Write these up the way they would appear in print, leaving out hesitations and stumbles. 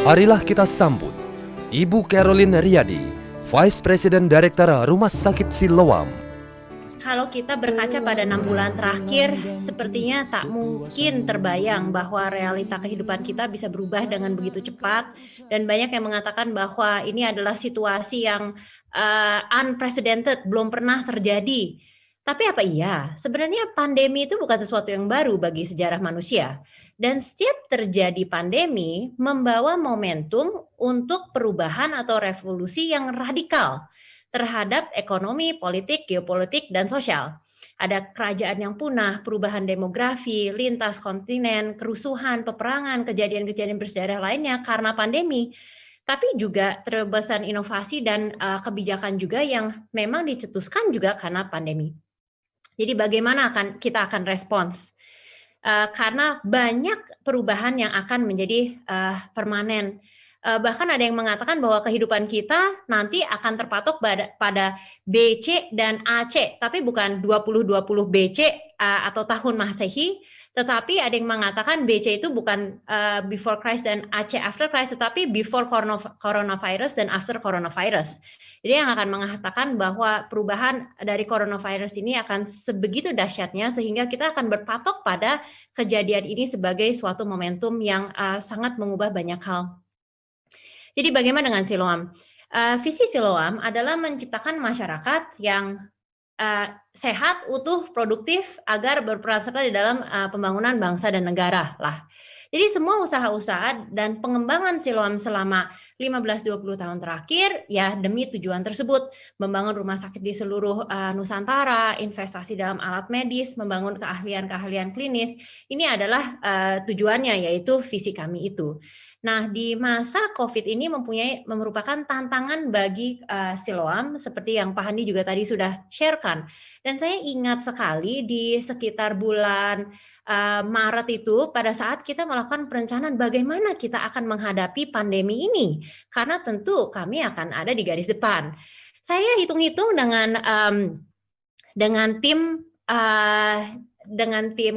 Marilah kita sambut Ibu Caroline Riyadi, Vice President Director Rumah Sakit Siloam. Kalau kita berkaca pada 6 bulan terakhir, sepertinya tak mungkin terbayang bahwa realita kehidupan kita bisa berubah dengan begitu cepat, dan banyak yang mengatakan bahwa ini adalah situasi yang unprecedented, belum pernah terjadi. Tapi apa iya? Sebenarnya pandemi itu bukan sesuatu yang baru bagi sejarah manusia. Dan setiap terjadi pandemi membawa momentum untuk perubahan atau revolusi yang radikal terhadap ekonomi, politik, geopolitik, dan sosial. Ada kerajaan yang punah, perubahan demografi, lintas kontinen, kerusuhan, peperangan, kejadian-kejadian bersejarah lainnya karena pandemi. Tapi juga terobosan inovasi dan kebijakan juga yang memang dicetuskan juga karena pandemi. Jadi bagaimana kita akan respons? Karena banyak perubahan yang akan menjadi permanen. Bahkan ada yang mengatakan bahwa kehidupan kita nanti akan terpatok pada BC dan AC, tapi bukan 2020 BC atau tahun Masehi, tetapi ada yang mengatakan BC itu bukan before Christ dan AC after Christ, tetapi before coronavirus dan after coronavirus. Jadi yang akan mengatakan bahwa perubahan dari coronavirus ini akan sebegitu dahsyatnya sehingga kita akan berpatok pada kejadian ini sebagai suatu momentum yang sangat mengubah banyak hal. Jadi bagaimana dengan Siloam? Visi Siloam adalah menciptakan masyarakat yang sehat, utuh, produktif agar berperan serta di dalam pembangunan bangsa dan negara lah. Jadi semua usaha-usaha dan pengembangan Siloam selama 15-20 tahun terakhir ya demi tujuan tersebut, membangun rumah sakit di seluruh Nusantara, investasi dalam alat medis, membangun keahlian-keahlian klinis. Ini adalah tujuannya, yaitu visi kami itu. Nah, di masa COVID ini merupakan tantangan bagi Siloam seperti yang Pak Handi juga tadi sudah sharekan. Dan saya ingat sekali di sekitar bulan Maret itu pada saat kita melakukan perencanaan bagaimana kita akan menghadapi pandemi ini. Karena tentu kami akan ada di garis depan. Saya hitung-hitung dengan tim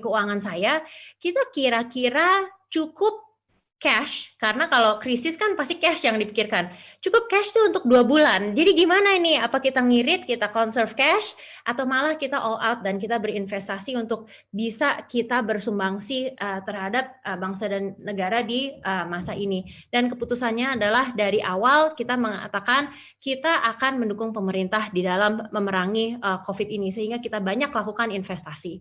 keuangan saya, kita kira-kira cukup cash, karena kalau krisis kan pasti cash yang dipikirkan. Cukup cash tuh untuk 2 bulan. Jadi gimana ini? Apa kita ngirit, kita conserve cash, atau malah kita all out dan kita berinvestasi untuk bisa kita bersumbangsi terhadap bangsa dan negara di masa ini. Dan keputusannya adalah dari awal kita mengatakan kita akan mendukung pemerintah di dalam memerangi COVID ini, sehingga kita banyak lakukan investasi.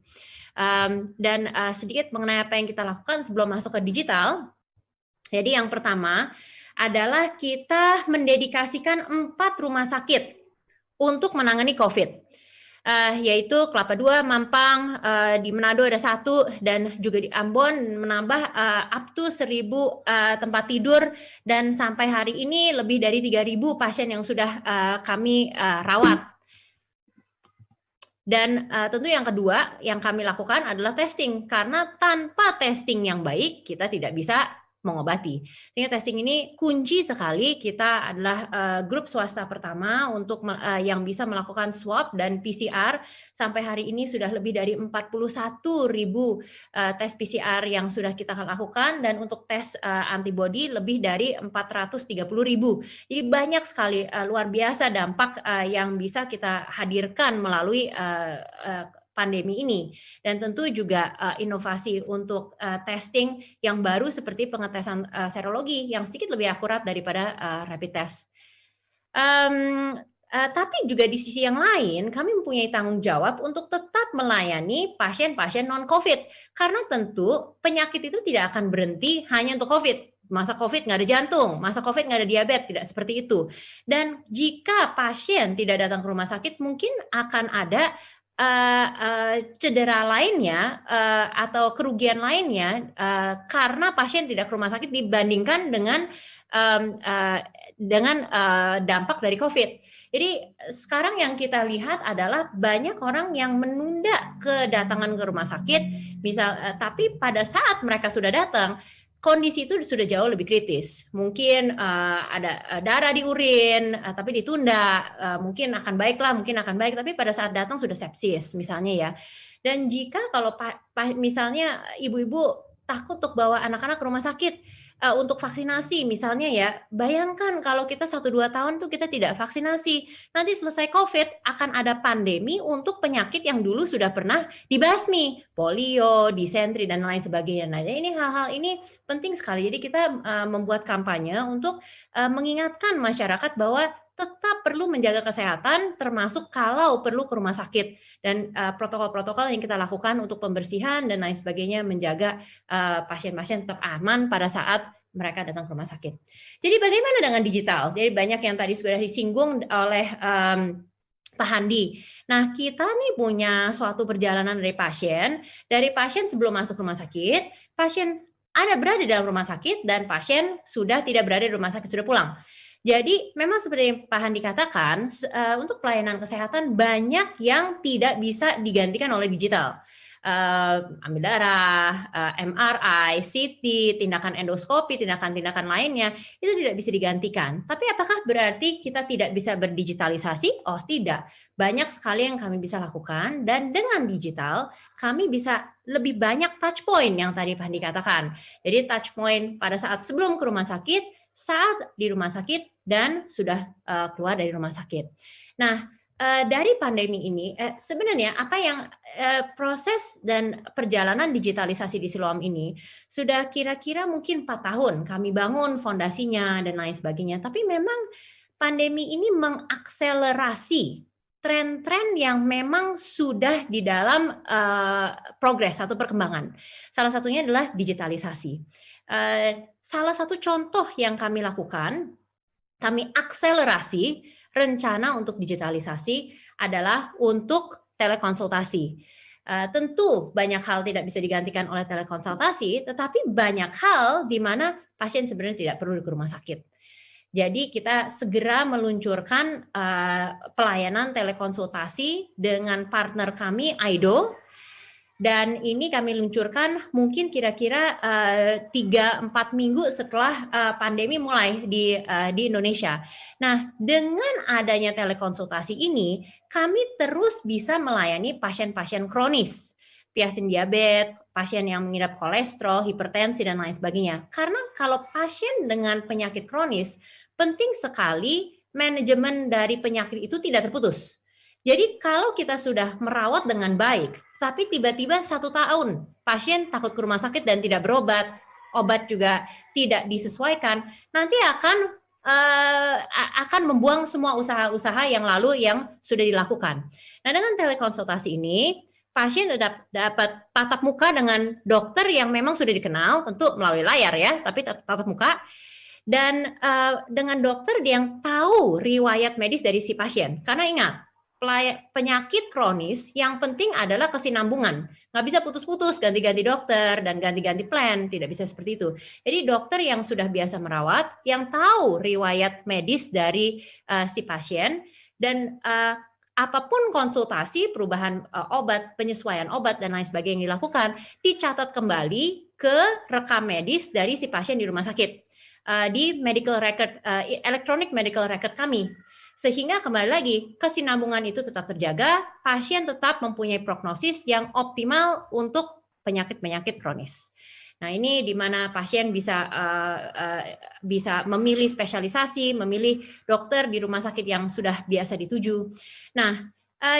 Dan sedikit mengenai apa yang kita lakukan sebelum masuk ke digital. Jadi yang pertama adalah kita mendedikasikan 4 rumah sakit untuk menangani COVID, yaitu Kelapa II, Mampang, di Manado ada 1, dan juga di Ambon menambah up to 1.000 tempat tidur, dan sampai hari ini lebih dari 3.000 pasien yang sudah kami rawat. Dan tentu yang kedua yang kami lakukan adalah testing, karena tanpa testing yang baik kita tidak bisa mengobati. Sehingga testing ini kunci sekali. Kita adalah grup swasta pertama untuk yang bisa melakukan swab dan PCR. Sampai hari ini sudah lebih dari 41.000 tes PCR yang sudah kita lakukan, dan untuk tes antibody lebih dari 430.000. Jadi banyak sekali, luar biasa dampak yang bisa kita hadirkan melalui pandemi ini. Dan tentu juga inovasi untuk testing yang baru seperti pengetesan serologi yang sedikit lebih akurat daripada rapid test. Tapi juga di sisi yang lain kami mempunyai tanggung jawab untuk tetap melayani pasien-pasien non-COVID, karena tentu penyakit itu tidak akan berhenti hanya untuk COVID. Masa COVID nggak ada jantung, masa COVID nggak ada diabetes, tidak seperti itu. Dan jika pasien tidak datang ke rumah sakit, mungkin akan ada cedera lainnya atau kerugian lainnya karena pasien tidak ke rumah sakit dibandingkan dengan dampak dari COVID. Jadi sekarang yang kita lihat adalah banyak orang yang menunda kedatangan ke rumah sakit, tapi pada saat mereka sudah datang, kondisi itu sudah jauh lebih kritis. Mungkin ada darah di urin, tapi ditunda. Mungkin akan baik, tapi pada saat datang sudah sepsis misalnya ya. Dan jika kalau misalnya ibu-ibu takut untuk bawa anak-anak ke rumah sakit, untuk vaksinasi misalnya ya, bayangkan kalau kita 1-2 tahun tuh kita tidak vaksinasi, nanti selesai COVID akan ada pandemi untuk penyakit yang dulu sudah pernah dibasmi, polio, disentri dan lain sebagainya. Nah, jadi ini hal-hal ini penting sekali. Jadi kita membuat kampanye untuk mengingatkan masyarakat bahwa tetap perlu menjaga kesehatan, termasuk kalau perlu ke rumah sakit dan protokol-protokol yang kita lakukan untuk pembersihan dan lain sebagainya menjaga pasien-pasien tetap aman pada saat mereka datang ke rumah sakit. Jadi bagaimana dengan digital? Jadi banyak yang tadi sudah disinggung oleh Pak Handi. Nah, kita nih punya suatu perjalanan dari pasien sebelum masuk rumah sakit, pasien ada berada di dalam rumah sakit dan pasien sudah tidak berada di rumah sakit, sudah pulang. Jadi memang seperti yang Pak Handi katakan, untuk pelayanan kesehatan banyak yang tidak bisa digantikan oleh digital. Ambil darah, MRI, CT, tindakan endoskopi, tindakan-tindakan lainnya, itu tidak bisa digantikan. Tapi apakah berarti kita tidak bisa berdigitalisasi? Oh tidak, banyak sekali yang kami bisa lakukan dan dengan digital kami bisa lebih banyak touch point yang tadi Pak Handi katakan. Jadi touch point pada saat sebelum ke rumah sakit, saat di rumah sakit dan sudah keluar dari rumah sakit. Nah, dari pandemi ini sebenarnya apa yang proses dan perjalanan digitalisasi di Siloam ini sudah kira-kira mungkin 4 tahun kami bangun fondasinya dan lain sebagainya. Tapi memang pandemi ini mengakselerasi tren-tren yang memang sudah di dalam progres atau perkembangan. Salah satunya adalah digitalisasi. Salah satu contoh yang kami lakukan, kami akselerasi rencana untuk digitalisasi adalah untuk telekonsultasi. Tentu banyak hal tidak bisa digantikan oleh telekonsultasi, tetapi banyak hal di mana pasien sebenarnya tidak perlu ke rumah sakit. Jadi kita segera meluncurkan pelayanan telekonsultasi dengan partner kami, Aido. Dan ini kami luncurkan mungkin kira-kira 3-4 minggu setelah pandemi mulai di Indonesia. Nah, dengan adanya telekonsultasi ini, kami terus bisa melayani pasien-pasien kronis, pasien diabetes, pasien yang mengidap kolesterol, hipertensi, dan lain sebagainya. Karena kalau pasien dengan penyakit kronis, penting sekali manajemen dari penyakit itu tidak terputus. Jadi kalau kita sudah merawat dengan baik, tapi tiba-tiba 1 tahun pasien takut ke rumah sakit dan tidak berobat, obat juga tidak disesuaikan, nanti akan membuang semua usaha-usaha yang lalu yang sudah dilakukan. Nah, dengan telekonsultasi ini, pasien dapat tatap muka dengan dokter yang memang sudah dikenal, tentu melalui layar ya, tapi tatap muka. Dan dengan dokter yang tahu riwayat medis dari si pasien. Karena ingat, penyakit kronis yang penting adalah kesinambungan. Nggak bisa putus-putus, ganti-ganti dokter dan ganti-ganti plan, tidak bisa seperti itu. Jadi dokter yang sudah biasa merawat, yang tahu riwayat medis dari si pasien, dan apapun konsultasi, perubahan obat, penyesuaian obat, dan lain sebagainya yang dilakukan, dicatat kembali ke rekam medis dari si pasien di rumah sakit, di medical record, electronic medical record kami. Sehingga kembali lagi, kesinambungan itu tetap terjaga, pasien tetap mempunyai prognosis yang optimal untuk penyakit-penyakit kronis. Nah, ini di mana pasien bisa memilih spesialisasi, memilih dokter di rumah sakit yang sudah biasa dituju. Nah,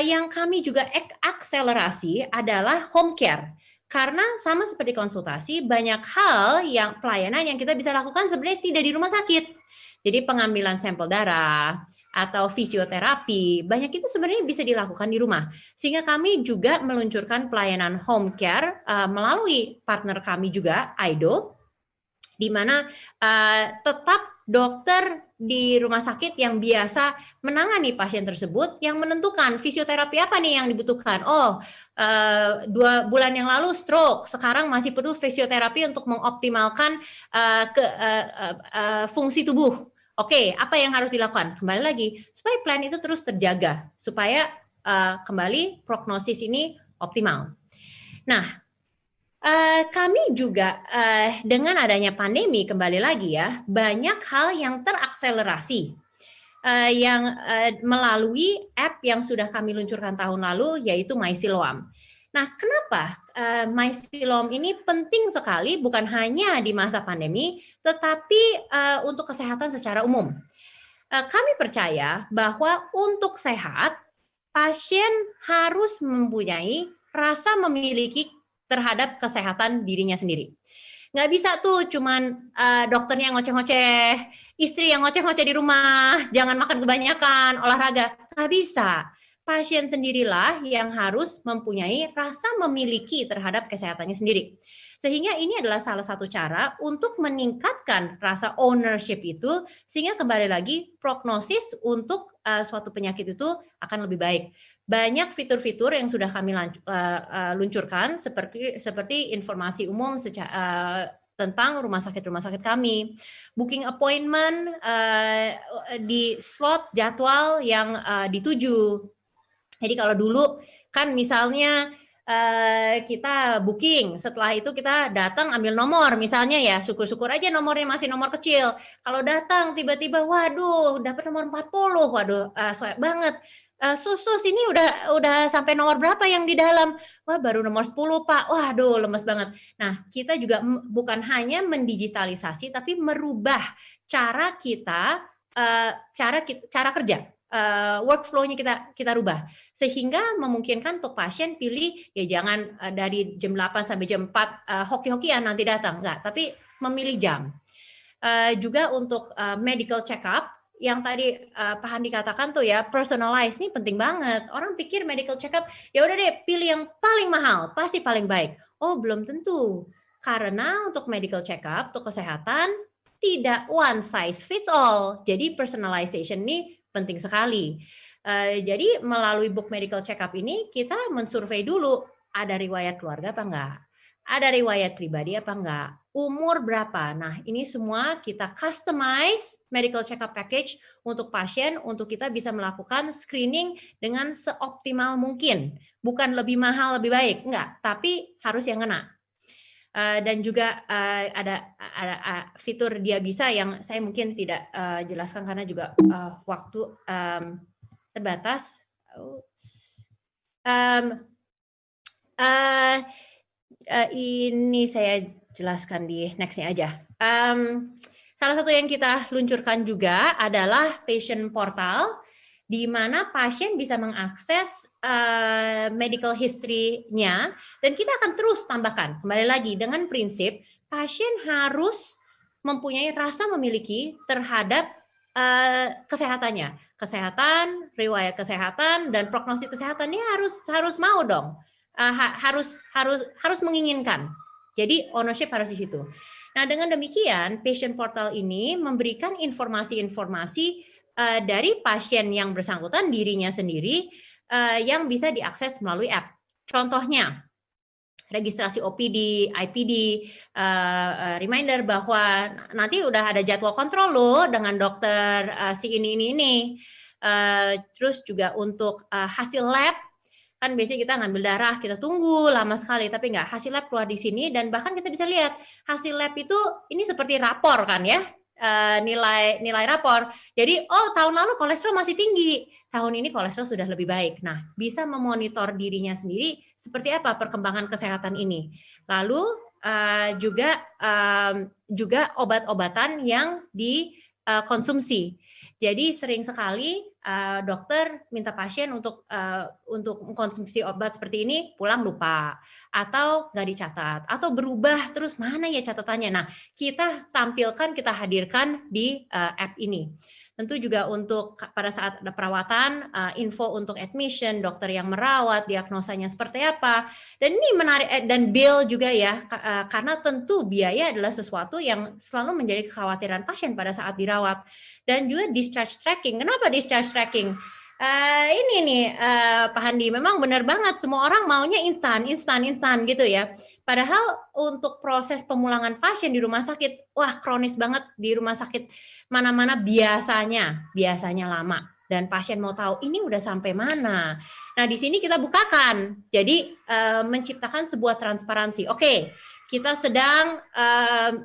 yang kami juga akselerasi adalah home care. Karena sama seperti konsultasi, banyak hal yang pelayanan yang kita bisa lakukan sebenarnya tidak di rumah sakit. Jadi pengambilan sampel darah atau fisioterapi, banyak itu sebenarnya bisa dilakukan di rumah. Sehingga kami juga meluncurkan pelayanan home care melalui partner kami juga, Aido, di mana tetap dokter di rumah sakit yang biasa menangani pasien tersebut yang menentukan fisioterapi apa nih yang dibutuhkan. 2 bulan yang lalu stroke, sekarang masih perlu fisioterapi untuk mengoptimalkan fungsi tubuh. Oke, apa yang harus dilakukan? Kembali lagi, supaya plan itu terus terjaga, supaya kembali prognosis ini optimal. Nah, kami juga dengan adanya pandemi, kembali lagi ya, banyak hal yang terakselerasi yang melalui app yang sudah kami luncurkan tahun lalu, yaitu My Siloam. Nah, kenapa mycelium ini penting sekali bukan hanya di masa pandemi, tetapi untuk kesehatan secara umum. Kami percaya bahwa untuk sehat, pasien harus mempunyai rasa memiliki terhadap kesehatan dirinya sendiri. Nggak bisa tuh cuman dokternya yang ngoceh-ngoceh, istri yang ngoceh-ngoceh di rumah, jangan makan kebanyakan, olahraga. Nggak bisa. Pasien sendirilah yang harus mempunyai rasa memiliki terhadap kesehatannya sendiri. Sehingga ini adalah salah satu cara untuk meningkatkan rasa ownership itu, sehingga kembali lagi prognosis untuk suatu penyakit itu akan lebih baik. Banyak fitur-fitur yang sudah kami luncurkan seperti informasi umum tentang rumah sakit kami, booking appointment di slot jadwal yang dituju. Jadi kalau dulu kan misalnya kita booking, setelah itu kita datang ambil nomor misalnya ya, syukur-syukur aja nomornya masih nomor kecil. Kalau datang tiba-tiba, waduh dapat nomor 40, waduh swab banget. Sus ini udah sampai nomor berapa yang di dalam? Wah baru nomor 10 Pak, waduh lemes banget. Nah kita juga bukan hanya mendigitalisasi tapi merubah cara kita, cara kerja. Workflow-nya kita rubah sehingga memungkinkan untuk pasien pilih ya jangan dari jam 8 sampai jam 4 hoki-hokian nanti datang enggak, tapi memilih jam. Juga untuk medical check up yang tadi Pak Handi katakan tuh ya, personalized ini penting banget. Orang pikir medical check up ya udah deh pilih yang paling mahal, pasti paling baik. Oh, belum tentu. Karena untuk medical check up, untuk kesehatan tidak one size fits all. Jadi personalization ini penting sekali. Jadi melalui book medical check up ini kita mensurvei dulu ada riwayat keluarga apa enggak, ada riwayat pribadi apa enggak, umur berapa. Nah ini semua kita customize medical check up package untuk pasien untuk kita bisa melakukan screening dengan seoptimal mungkin. Bukan lebih mahal lebih baik, enggak, tapi harus yang kena. Dan juga ada fitur dia bisa yang saya mungkin tidak jelaskan karena juga waktu terbatas. Ini saya jelaskan di next-nya aja. Salah satu yang kita luncurkan juga adalah patient portal, di mana pasien bisa mengakses medical history-nya dan kita akan terus tambahkan. Kembali lagi dengan prinsip pasien harus mempunyai rasa memiliki terhadap kesehatannya, kesehatan, riwayat kesehatan dan prognosis kesehatannya harus mau dong, harus menginginkan. Jadi ownership harus di situ. Nah dengan demikian patient portal ini memberikan informasi-informasi dari pasien yang bersangkutan dirinya sendiri yang bisa diakses melalui app. Contohnya registrasi OPD, IPD, reminder bahwa nanti udah ada jadwal kontrol loh dengan dokter si ini. Terus juga untuk hasil lab, kan biasanya kita ngambil darah, kita tunggu lama sekali, tapi nggak, hasil lab keluar di sini dan bahkan kita bisa lihat hasil lab itu ini seperti rapor kan ya, nilai rapor. Jadi tahun lalu kolesterol masih tinggi, tahun ini kolesterol sudah lebih baik. Nah, bisa memonitor dirinya sendiri seperti apa perkembangan kesehatan ini. Lalu juga obat-obatan yang dikonsumsi. Jadi sering sekali dokter minta pasien untuk mengkonsumsi obat seperti ini, pulang lupa atau nggak dicatat atau berubah terus mana ya catatannya. Nah, kita tampilkan, kita hadirkan di app ini. Tentu juga untuk pada saat ada perawatan, info untuk admission, dokter yang merawat, diagnosanya seperti apa. Dan ini menarik dan bill juga ya, karena tentu biaya adalah sesuatu yang selalu menjadi kekhawatiran pasien pada saat dirawat. Dan juga discharge tracking. Kenapa discharge tracking? Ini nih Pak Handi, memang benar banget semua orang maunya instan gitu ya. Padahal untuk proses pemulangan pasien di rumah sakit, wah kronis banget di rumah sakit mana-mana biasanya lama. Dan pasien mau tahu ini udah sampai mana. Nah di sini kita bukakan, jadi menciptakan sebuah transparansi. Oke, kita sedang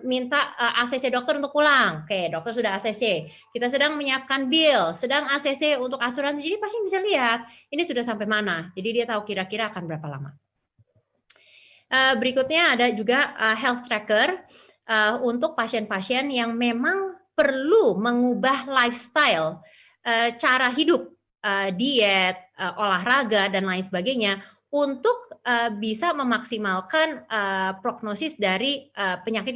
minta ACC dokter untuk pulang. Oke, dokter sudah ACC. Kita sedang menyiapkan bill, sedang ACC untuk asuransi. Jadi pasien bisa lihat ini sudah sampai mana. Jadi dia tahu kira-kira akan berapa lama. Berikutnya ada juga health tracker untuk pasien-pasien yang memang perlu mengubah lifestyle, cara hidup, diet, olahraga dan lain sebagainya untuk bisa memaksimalkan prognosis dari penyakit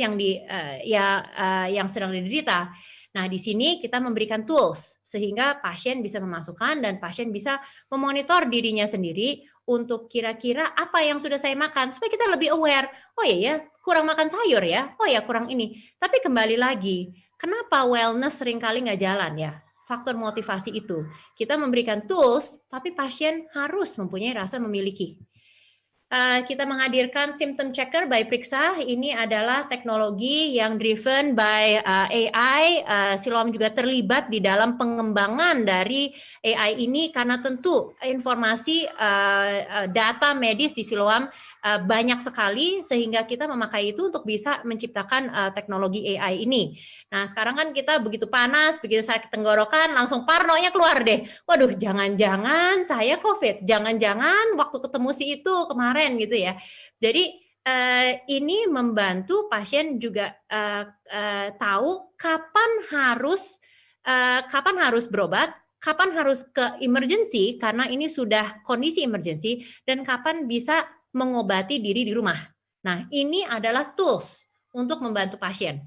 yang sedang diderita. Nah, di sini kita memberikan tools sehingga pasien bisa memasukkan dan pasien bisa memonitor dirinya sendiri untuk kira-kira apa yang sudah saya makan supaya kita lebih aware. Oh iya ya, kurang makan sayur ya. Oh ya, kurang ini. Tapi kembali lagi, kenapa wellness seringkali nggak jalan ya? Faktor motivasi itu. Kita memberikan tools, tapi pasien harus mempunyai rasa memiliki. Kita menghadirkan symptom checker by Priksa. Ini adalah teknologi yang driven by AI. Siloam juga terlibat di dalam pengembangan dari AI ini karena tentu informasi data medis di Siloam banyak sekali sehingga kita memakai itu untuk bisa menciptakan teknologi AI ini. Nah, sekarang kan kita begitu panas, begitu sakit tenggorokan, langsung parnonya keluar deh. Waduh, jangan-jangan saya COVID, jangan-jangan waktu ketemu si itu kemarin gitu ya. Jadi ini membantu pasien juga tahu kapan harus berobat, kapan harus ke emergency karena ini sudah kondisi emergency dan kapan bisa mengobati diri di rumah. Nah, ini adalah tools untuk membantu pasien.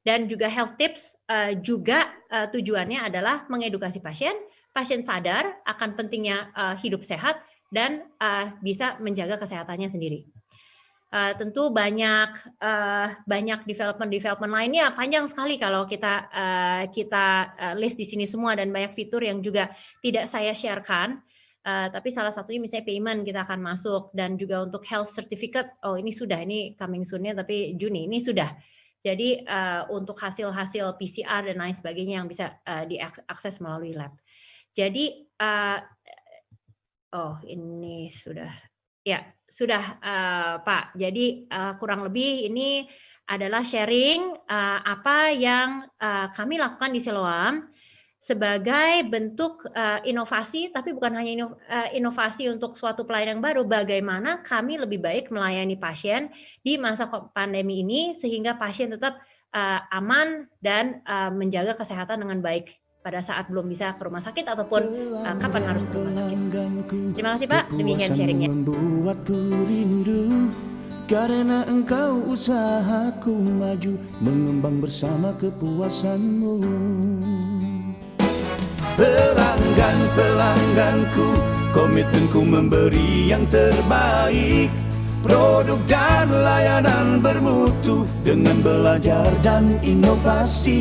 Dan juga health tips juga tujuannya adalah mengedukasi pasien sadar akan pentingnya hidup sehat dan bisa menjaga kesehatannya sendiri. Tentu banyak development lainnya panjang sekali kalau kita list di sini semua dan banyak fitur yang juga tidak saya sharekan. Tapi salah satunya misalnya payment kita akan masuk dan juga untuk health certificate. Oh ini coming soon-nya tapi Juni ini sudah. Jadi untuk hasil-hasil PCR dan lain sebagainya yang bisa diakses melalui lab. Jadi ini sudah. Ya, sudah Pak. Jadi kurang lebih ini adalah sharing apa yang kami lakukan di Siloam sebagai bentuk inovasi, tapi bukan hanya inovasi untuk suatu pelayanan yang baru, bagaimana kami lebih baik melayani pasien di masa pandemi ini sehingga pasien tetap aman dan menjaga kesehatan dengan baik pada saat belum bisa ke rumah sakit ataupun kapan harus ke rumah sakit. Terima kasih Pak, demikian sharingnya. Membuatku rindu karena engkau usahaku maju mengembang bersama kepuasanmu. Pelangganku, komitmenku memberi yang terbaik, produk dan layanan bermutu dengan belajar dan inovasi.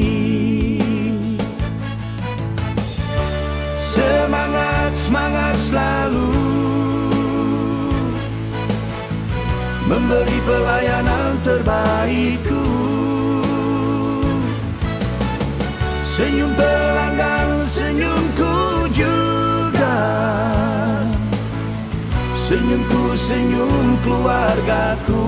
Semangat selalu memberi pelayanan terbaikku. Senyum pelanggan, senyumku juga. Senyumku, senyum keluargaku.